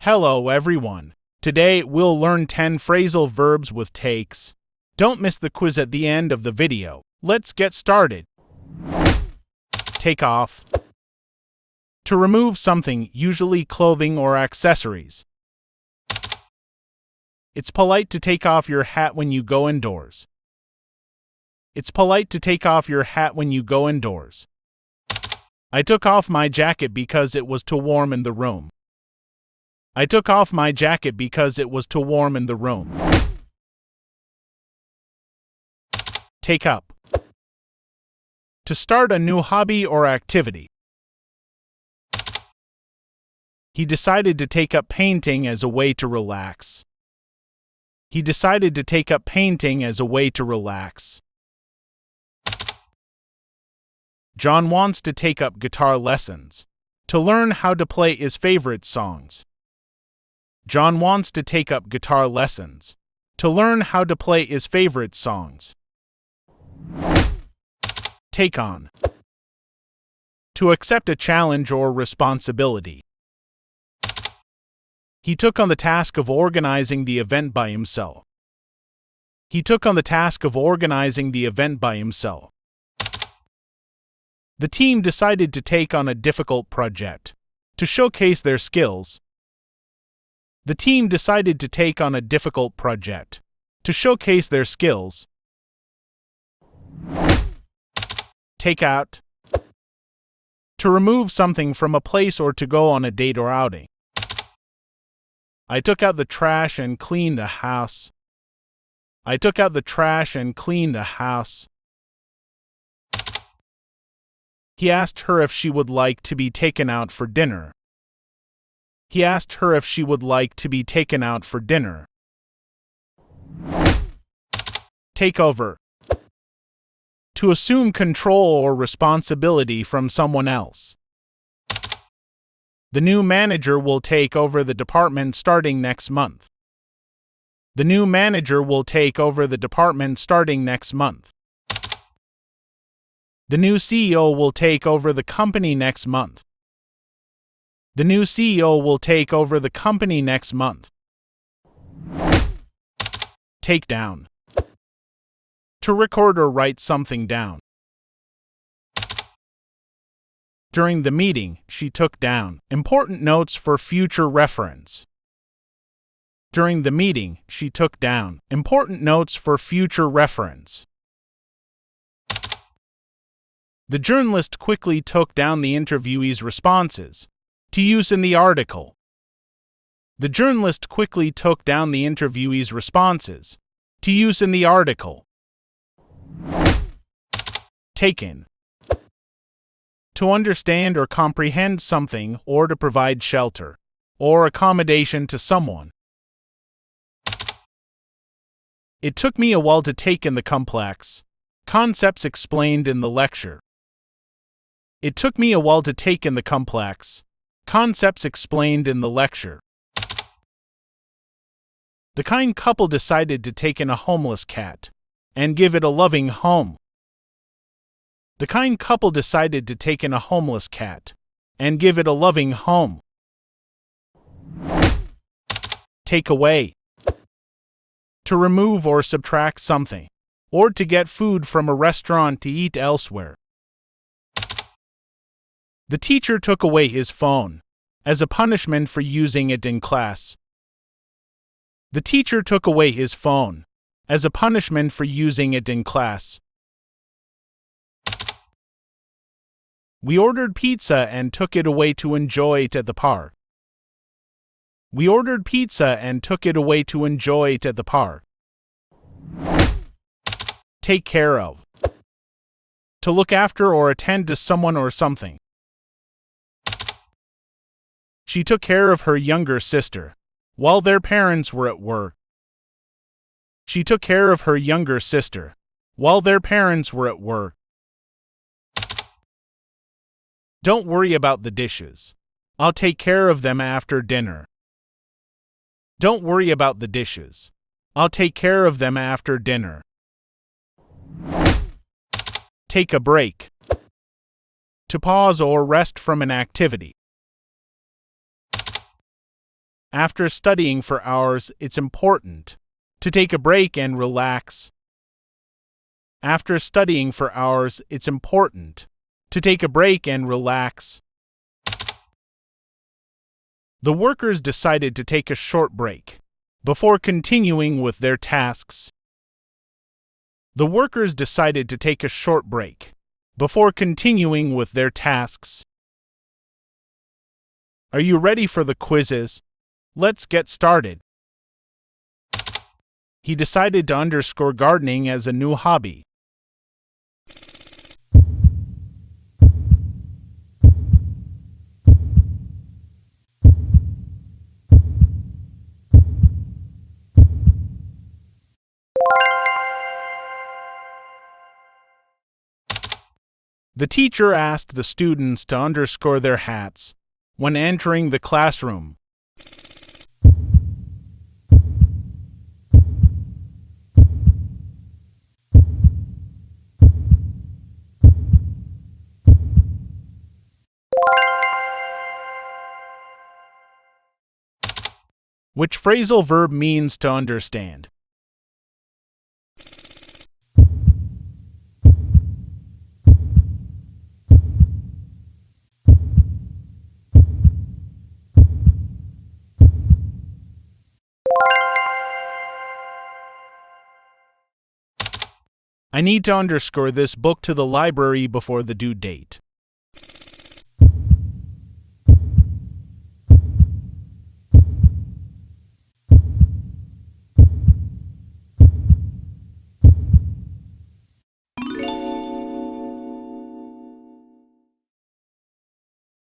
Hello everyone. Today we'll learn 10 phrasal verbs with takes. Don't miss the quiz at the end of the video. Let's get started. Take off. To remove something, usually clothing or accessories. It's polite to take off your hat when you go indoors. It's polite to take off your hat when you go indoors. I took off my jacket because it was too warm in the room. I took off my jacket because it was too warm in the room. Take up. To start a new hobby or activity. He decided to take up painting as a way to relax. He decided to take up painting as a way to relax. John wants to take up guitar lessons to learn how to play his favorite songs. John wants to take up guitar lessons to learn how to play his favorite songs. Take on. To accept a challenge or responsibility. He took on the task of organizing the event by himself. He took on the task of organizing the event by himself. The team decided to take on a difficult project to showcase their skills. The team decided to take on a difficult project to showcase their skills. Take out. To remove something from a place or to go on a date or outing. I took out the trash and cleaned the house. I took out the trash and cleaned the house. He asked her if she would like to be taken out for dinner. He asked her if she would like to be taken out for dinner. Take over. To assume control or responsibility from someone else. The new manager will take over the department starting next month. The new manager will take over the department starting next month. The new CEO will take over the company next month. The new CEO will take over the company next month. Take down. To record or write something down. During the meeting, she took down important notes for future reference. During the meeting, she took down important notes for future reference. The journalist quickly took down the interviewee's responses to use in the article. The journalist quickly took down the interviewee's responses to use in the article. Take in. To understand or comprehend something or to provide shelter or accommodation to someone. It took me a while to take in the complex concepts explained in the lecture. It took me a while to take in the complex concepts explained in the lecture. The kind couple decided to take in a homeless cat and give it a loving home. The kind couple decided to take in a homeless cat and give it a loving home. Take away. To remove or subtract something, or to get food from a restaurant to eat elsewhere. The teacher took away his phone as a punishment for using it in class. The teacher took away his phone as a punishment for using it in class. We ordered pizza and took it away to enjoy it at the park. We ordered pizza and took it away to enjoy it at the park. Take care of. To look after or attend to someone or something. She took care of her younger sister while their parents were at work. She took care of her younger sister while their parents were at work. Don't worry about the dishes. I'll take care of them after dinner. Don't worry about the dishes. I'll take care of them after dinner. Take a break. To pause or rest from an activity. After studying for hours, it's important to take a break and relax. After studying for hours, it's important to take a break and relax. The workers decided to take a short break before continuing with their tasks. The workers decided to take a short break before continuing with their tasks. Are you ready for the quizzes? Let's get started. He decided to underscore gardening as a new hobby. The teacher asked the students to underscore their hats when entering the classroom. Which phrasal verb means to understand? I need to underscore this book to the library before the due date.